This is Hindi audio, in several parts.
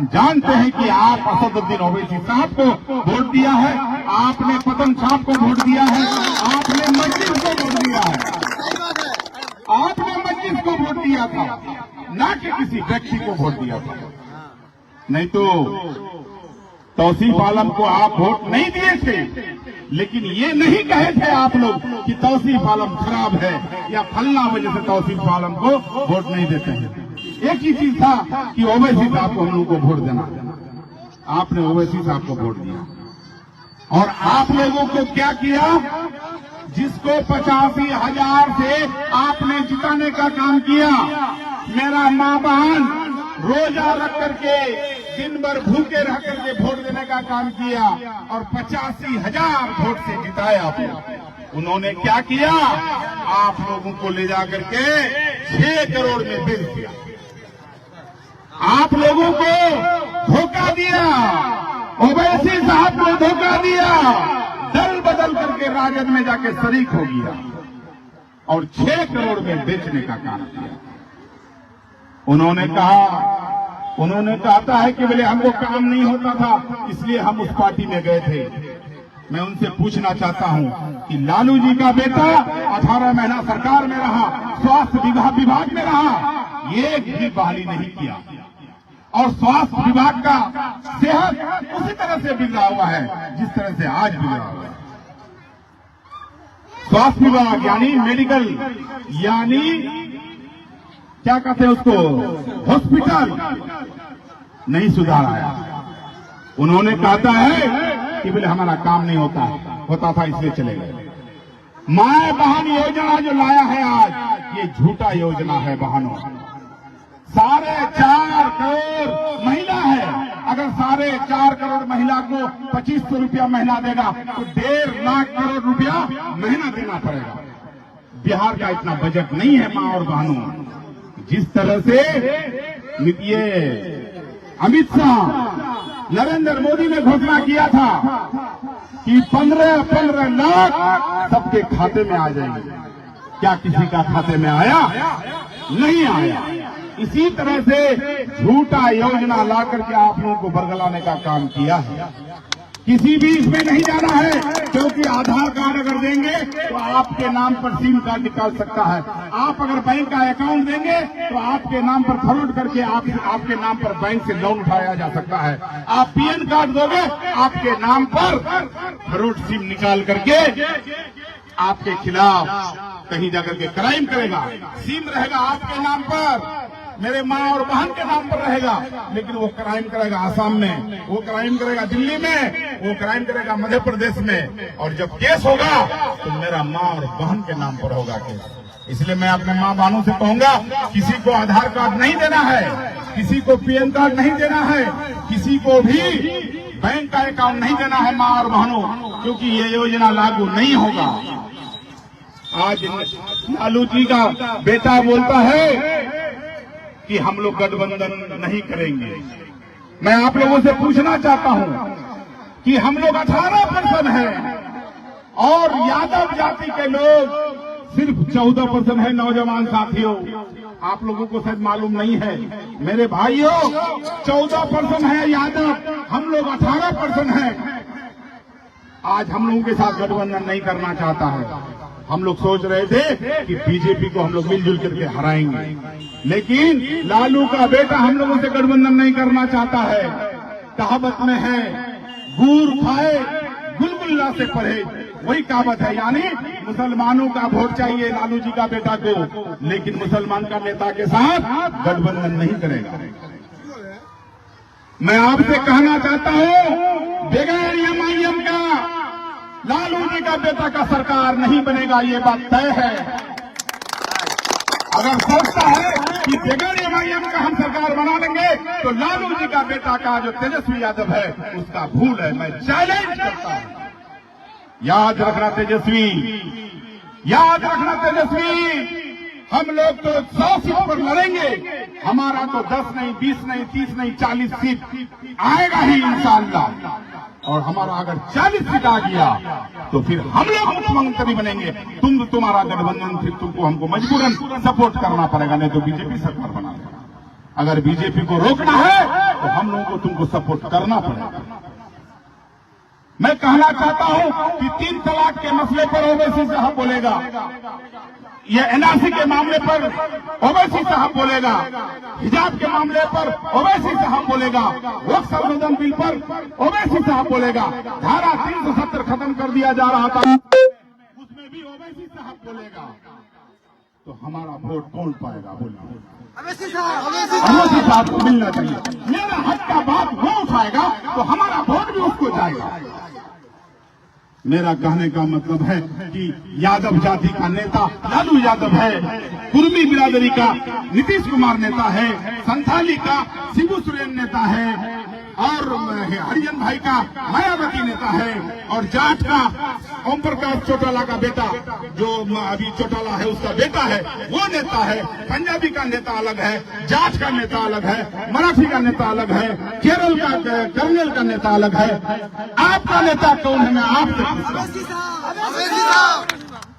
हम जानते हैं कि आप असदुद्दीन ओवैसी साहब को वोट दिया है, आपने पतन साहब को वोट दिया है, आपने मस्जिद को वोट दिया है, आपने मस्जिद को वोट दिया था, ना कि किसी व्यक्ति को वोट दिया था। नहीं तो तौसीफ आलम को आप वोट नहीं दिए थे, लेकिन ये नहीं कहे थे आप लोग कि तौसीफ आलम खराब है या फलना वजह से तौसीफ आलम को वोट नहीं देते हैं। एक ही चीज था कि ओवैसी साहब को हम लोगों को वोट देना, आपने ओवैसी साहब को वोट दिया। और आप लोगों को क्या किया, जिसको 85,000 से आपने जिताने का काम किया, मेरा माँ बहन रोजा रख करके दिन भर भूखे रह करके वोट देने का काम किया और 85,000 वोट से जिताया आपने। उन्होंने क्या किया, आप लोगों को ले जा करके 6 करोड़ में बेच दिया, आप लोगों को धोखा दिया, ओवैसी साहब को धोखा दिया, दल बदल करके राजद में जाके शरीक हो गया और 6 करोड़ में बेचने का काम किया। उन्होंने कहता है कि बोले हमको काम नहीं होता था इसलिए हम उस पार्टी में गए थे। मैं उनसे पूछना चाहता हूं कि लालू जी का बेटा 18 महीना सरकार में रहा, स्वास्थ्य विभाग में रहा, एक भी बहाली नहीं किया और स्वास्थ्य विभाग का सेहत उसी तरह से बिगड़ा हुआ है जिस तरह से आज बिगड़ा हुआ है। स्वास्थ्य विभाग यानी मेडिकल यानी क्या कहते हैं उसको, हॉस्पिटल नहीं सुधार आया। उन्होंने कहता है कि बोले हमारा काम नहीं होता था इसलिए चले गए। माए बहन योजना जो लाया है आज, ये झूठा योजना है बहनों। 4.5 करोड़ महिला है, अगर 4.5 करोड़ महिला को 2500 रुपया महीना देगा तो 1.5 लाख करोड़ रुपया महीना देना पड़ेगा। बिहार का इतना बजट नहीं है माँ और बहनों। जिस तरह से ये अमित शाह नरेंद्र मोदी ने घोषणा किया था कि 15 लाख सबके खाते में आ जाएंगे, क्या किसी का खाते में आया? नहीं आया। इसी तरह से झूठा योजना ला करके आप लोगों को बरगलाने का काम किया है। किसी भी इसमें नहीं जाना है, क्योंकि आधार कार्ड अगर देंगे तो आपके नाम पर सिम कार्ड निकाल सकता है। आप अगर बैंक का अकाउंट देंगे तो आपके नाम पर फॉरवर्ड करके आपके नाम पर बैंक से लोन उठाया जा सकता है। आप पीएन कार्ड दोगे, आपके नाम पर फॉरवर्ड सिम निकाल करके आपके खिलाफ कहीं जाकर के क्राइम करेगा। सिम रहेगा आपके नाम पर, मेरे माँ और बहन के नाम पर रहेगा, लेकिन वो क्राइम करेगा आसाम में, वो क्राइम करेगा दिल्ली में, वो क्राइम करेगा मध्य प्रदेश में, और जब केस होगा तो मेरा माँ और बहन के नाम पर होगा केस। इसलिए मैं अपने माँ बहनों से कहूंगा, किसी को आधार कार्ड नहीं देना है, किसी को पीएन कार्ड नहीं देना है, किसी को भी बैंक का अकाउंट नहीं देना है माँ और बहनों, क्योंकि ये योजना लागू नहीं होगा। आज लालू जी का बेटा बोलता है कि हम लोग गठबंधन नहीं करेंगे। मैं आप लोगों से पूछना चाहता हूं कि हम लोग 18% हैं और यादव जाति के लोग सिर्फ 14% है। नौजवान साथियों, आप लोगों को शायद मालूम नहीं है, मेरे भाइयों, 14% है यादव, हम लोग 18% हैं। आज हम लोगों के साथ गठबंधन नहीं करना चाहता है। हम लोग सोच रहे थे कि बीजेपी को हम लोग मिलजुल करके हराएंगे, लेकिन लालू का बेटा हम लोगों से गठबंधन नहीं करना चाहता है। कहावत में है, गुड़ खाए गुलगुल्ला से परहेज, वही कहावत है। यानी मुसलमानों का वोट चाहिए लालू जी का बेटा को, लेकिन मुसलमान का नेता के साथ गठबंधन नहीं करेगा। मैं आपसे कहना चाहता हूं, बगैर एमआईएम का लालू जी का बेटा का सरकार नहीं बनेगा, ये बात तय है। अगर सोचता है कि बगैर एमआईएम का हम सरकार बना देंगे तो लालू जी का बेटा का जो तेजस्वी यादव है उसका भूल है। मैं चैलेंज करता हूं, याद रखना तेजस्वी, याद रखना तेजस्वी, हम लोग तो 100 सीट पर लड़ेंगे, हमारा तो 10 नहीं, 20 नहीं, 30 नहीं, 40 सीट आएगा ही इंशाअल्लाह। और हमारा अगर 40 सीट आ गया तो फिर हम लोग मुख्यमंत्री बनेंगे। तुम्हारा गठबंधन, फिर तुमको हमको मजबूरन सपोर्ट करना पड़ेगा, नहीं तो बीजेपी सरकार बना देगा। अगर बीजेपी को रोकना है तो हम लोगों को तुमको सपोर्ट करना पड़ेगा। मैं कहना चाहता हूं कि 3 तलाक के मसले पर ओवैसी साहब बोलेगा, ये एनआरसी के मामले पर ओवैसी साहब बोलेगा, हिजाब के मामले पर ओवैसी साहब बोलेगा, वक्फ संशोधन बिल पर ओवैसी साहब बोलेगा, धारा 370 खत्म कर दिया जा रहा था उसमें भी ओवैसी साहब बोलेगा। तो हमारा वोट कौन पाएगा? बोलिए। ओवैसी साहब को मिलना चाहिए। मेरा हक का बात वो उठाएगा तो हमारा वोट भी उसको जाएगा। मेरा कहने का मतलब है कि यादव जाति का नेता लालू यादव है, कुर्मी बिरादरी का नीतीश कुमार नेता है, संथाली का शिबू सोरेन नेता है, और हरिजन भाई का मायावती नेता है, और जाट का ओम प्रकाश चौटाला का बेटा, जो अभी चौटाला है उसका बेटा है, वो नेता है। पंजाबी का नेता अलग है, जाट का नेता अलग है, मराठी का नेता अलग है, केरल का कर्नल का नेता अलग है। आपका नेता कौन है? मैं आपसे पूछता हूं।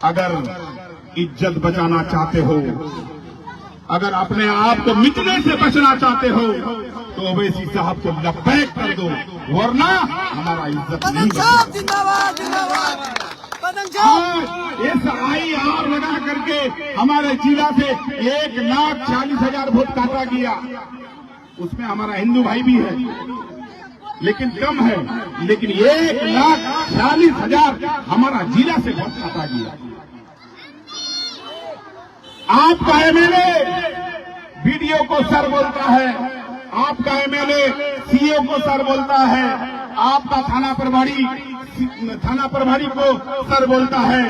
अगर इज्जत बचाना चाहते हो, अगर अपने आप को मिटने से बचना चाहते हो, तो ओवैसी साहब को लपैक कर दो, वरना हमारा इज्जत नहीं बचेगा। SIR लगा करके हमारे जिला से 1,40,000 वोट काटा गया। उसमें हमारा हिंदू भाई भी है, लेकिन कम है, लेकिन 1,40,000 हमारा जिला से वोट काटा गया। आपका MLA BDO को सर बोलता है, आपका MLA CO को सर बोलता है, आपका थाना प्रभारी को सर बोलता है,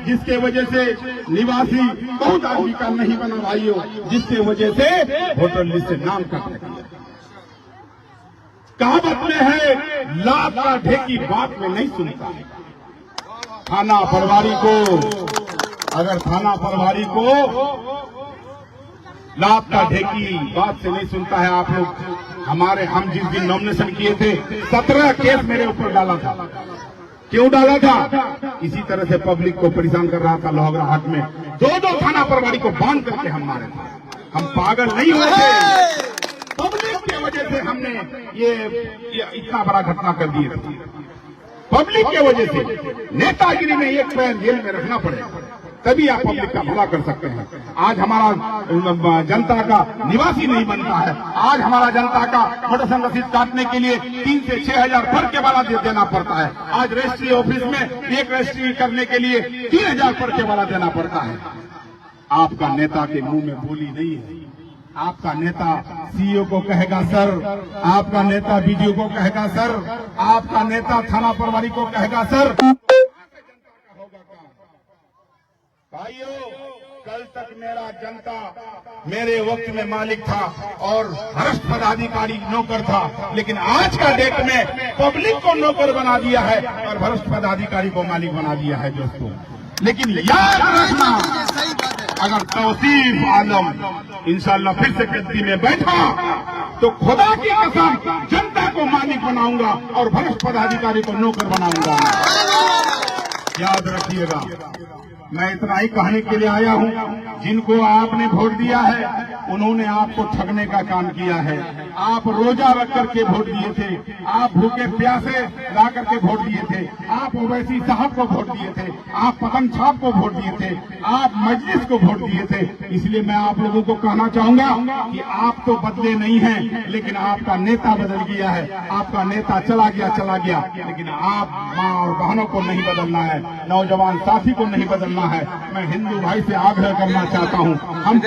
जिसके वजह से निवासी बहुत आदमी का नहीं बना भाइयों, जिसके वजह से वोटर लिस्ट से नाम कट गया। कहावत में है, लात का ढेकी बात में नहीं सुनता है। थाना प्रभारी को, अगर थाना प्रभारी को लात का ढेकी बात से नहीं सुनता है, आप लोग हम जिस दिन नॉमिनेशन किए थे 17 केस मेरे ऊपर डाला था। क्यों डाला था? इसी तरह से पब्लिक को परेशान कर रहा था। लोहगड़ा हाट में 2-2 थाना प्रभारी को बांध करके हम मारे थे। हम पागल नहीं हुए थे, पब्लिक की वजह से हमने ये इतना बड़ा घटना कर दिए थे। पब्लिक के वजह से नेतागिरी में एक पैर जेल में रखना पड़ेगा, तभी आप पब्लिक का भला कर सकते हैं। आज हमारा जनता का निवासी नहीं बनता है। आज हमारा जनता का मोटरसाइकिल रसीद काटने के लिए 3 से 6,000 पर्चे वाला देना पड़ता है। आज रजिस्ट्री ऑफिस में एक रजिस्ट्री करने के लिए 3,000 पर्चे वाला देना पड़ता है। आपका नेता के मुंह में बोली नहीं है। आपका नेता CEO को कहेगा सर, आपका नेता BDO को कहेगा सर, आपका नेता थाना प्रभारी को कहेगा सर। भाइयों, कल तक मेरा जनता मेरे वक्त में मालिक था और भ्रष्ट पदाधिकारी नौकर था, लेकिन आज का डेट में पब्लिक को नौकर बना दिया है और भ्रष्ट पदाधिकारी को मालिक बना दिया है दोस्तों। लेकिन याद रखना, अगर तौसीफ आलम इंशाल्लाह फिर से गद्दी में बैठा तो खुदा की कसम जनता को मालिक बनाऊंगा और भ्रष्ट पदाधिकारी को नौकर बनाऊंगा। याद रखिएगा, मैं इतना ही कहने के लिए आया हूं, जिनको आपने वोट दिया है उन्होंने आपको ठगने का काम किया है। आप रोजा रख करके वोट दिए थे, आप भूखे प्यासे ला करके वोट दिए थे, आप ओवैसी साहब को वोट दिए थे, आप पतन छाप को वोट दिए थे, आप मजलिस को वोट दिए थे। इसलिए मैं आप लोगों को कहना चाहूंगा कि आप तो बदले नहीं हैं, लेकिन आपका नेता बदल गया है। आपका नेता चला गया, लेकिन आप माँ और बहनों को नहीं बदलना है, नौजवान साथी को नहीं बदलना है। मैं हिंदू भाई से आग्रह करना चाहता हूं, हम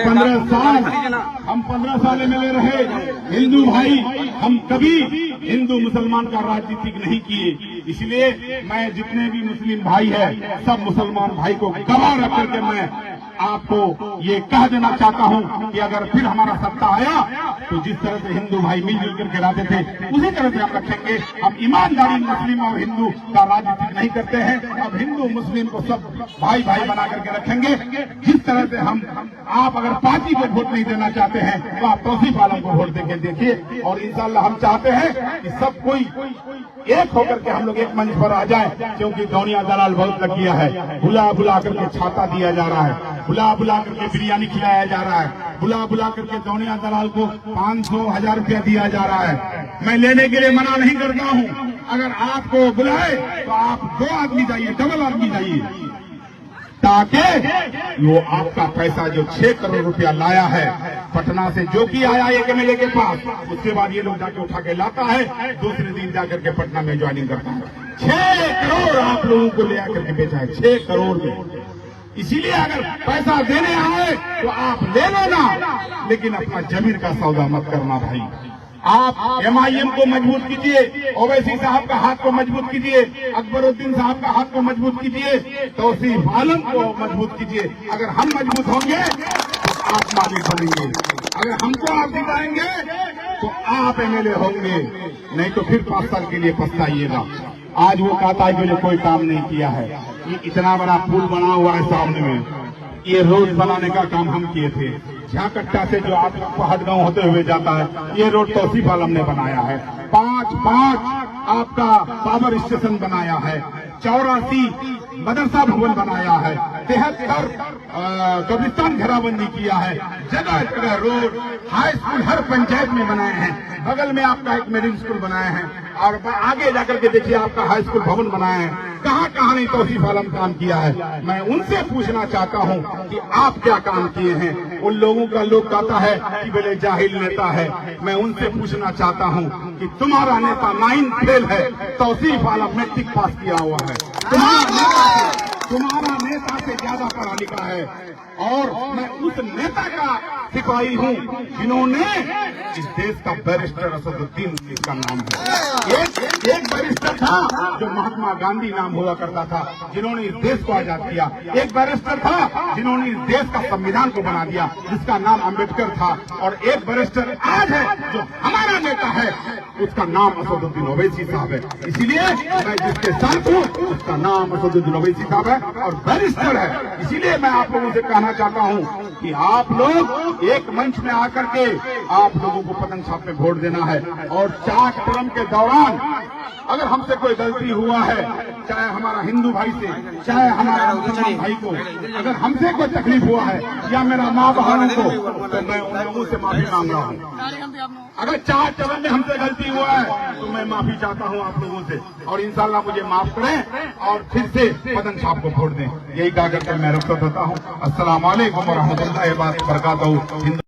15 साल मिले रहे हिंदू भाई, हम कभी हिंदू मुसलमान का राजनीतिक नहीं किए। इसलिए मैं जितने भी मुस्लिम भाई है, सब मुसलमान भाई को गवाह रख करके मैं आपको ये कह देना चाहता हूं कि अगर फिर हमारा सत्ता आया तो जिस तरह से हिंदू भाई मिलजुल करके रहते थे उसी तरह से हम रखेंगे। हम ईमानदारी मुस्लिम और हिंदू का राजनीति नहीं करते हैं। अब हिंदू मुस्लिम को सब भाई भाई बना करके रखेंगे। जिस तरह से आप अगर पार्टी को वोट नहीं देना चाहते हैं तो आप तौसीफ आलम को वोट देके देखिए। और इंशाल्लाह हम चाहते हैं कि सब कोई एक होकर के हम लोग एक मंच पर आ जाए, क्योंकि दौनिया दलाल बहुत लग गया है। बुला बुला करके छाता दिया जा रहा है, बुला बुला करके बिरयानी खिलाया जा रहा है, बुला बुला करके दौनिया दलाल को 500-1000 रुपया दिया जा रहा है। मैं लेने के लिए मना नहीं करता हूं। अगर आपको बुलाए तो आप 2 आदमी जाइए, डबल आदमी जाइए, ताकि वो आपका पैसा जो 6 करोड़ रुपया लाया है पटना से, जो कि आया एक एमएलए के पास, उसके बाद ये लोग जाके उठा के लाता है, दूसरे दिन जाकर के पटना में ज्वाइनिंग करता है। 6 करोड़ आप लोगों को ले आकर के बेचा है, 6 करोड़ में। इसीलिए अगर पैसा देने आए तो आप ले लो ना, लेकिन अपना जमीन का सौदा मत करना भाई। आप एमआईएम को मजबूत कीजिए, ओवैसी साहब का हाथ को मजबूत कीजिए, अकबरुद्दीन साहब का हाथ को मजबूत कीजिए, तौसीफ आलम को मजबूत कीजिए। अगर हम मजबूत होंगे तो आप मालिक बनेंगे, अगर हमको आप जिताएंगे तो आप एमएलए होंगे, नहीं तो फिर 5 साल के लिए पछताइएगा। आज वो कहता है कि कोई काम नहीं किया है। ये इतना बड़ा पुल बना हुआ है सामने में, ये रोड बनाने का काम हम किए थे। झाकट्टा से जो आप पहाड़गांव होते हुए जाता है, ये रोड तौसीफ आलम ने बनाया है। 5 आपका पावर स्टेशन बनाया है, 84 मदरसा भवन बनाया है, 73 कब्रिस्तान घेराबंदी किया है, जगह जगह रोड, हाई स्कूल हर पंचायत में बनाए हैं। बगल में आपका एक मेडिकल स्कूल बनाए हैं, और आगे जाकर के देखिए आपका हाई स्कूल भवन बनाए हैं। कहाँ कहाँ नहीं तौसीफ आलम काम किया है। मैं उनसे पूछना चाहता हूँ कि आप क्या काम किए हैं। उन लोगों का लोग कहता है कि बोले जाहिल नेता है। मैं उनसे पूछना चाहता हूँ कि तुम्हारा नेता 9 फेल है, तौसीफ आलम मैट्रिक पास किया हुआ है। तुम्हारा नेता से ज्यादा पढ़ा लिखा है, और मैं उस नेता का सिपाही हूँ जिन्होंने इस देश का बैरिस्टर असदुद्दीन जिसका नाम है, एक बैरिस्टर था जो महात्मा गांधी नाम हुआ करता था, जिन्होंने इस देश को आजाद किया। एक बैरिस्टर था जिन्होंने इस देश का संविधान को बना दिया, जिसका नाम अम्बेडकर था। और एक बैरिस्टर आज है जो हमारा नेता है, उसका नाम असदुद्दीन ओवैसी साहब है। इसीलिए मैं जिसके साथ हूँ उसका नाम असदुद्दीन ओवैसी साहब है और बैरिस्टर है। इसीलिए मैं आप लोगों से कहना चाहता हूँ कि आप लोग एक मंच में आकर के आप लोगों को पतंग छाप में वोट देना है। और 4 टर्म के दौरान अगर हमसे कोई गलती हुआ है, चाहे हमारा हिंदू भाई से, चाहे हमारा मुसलमान भाई को, अगर हमसे कोई तकलीफ हुआ है या मेरा माँ बहनों को, तो मैं उन लोगों से माफी मांग रहा हूँ। अगर 4 चरण में हमसे गलती हुआ है तो मैं माफी चाहता हूँ आप लोगों से, और इंशाल्लाह मुझे माफ करें और फिर से पतंग छाप को वोट दें। यही कहा करके मैं रुखसत होता हूँ। अस्सलाम वालेकुम व रहमतुल्लाहि व बरकातहू।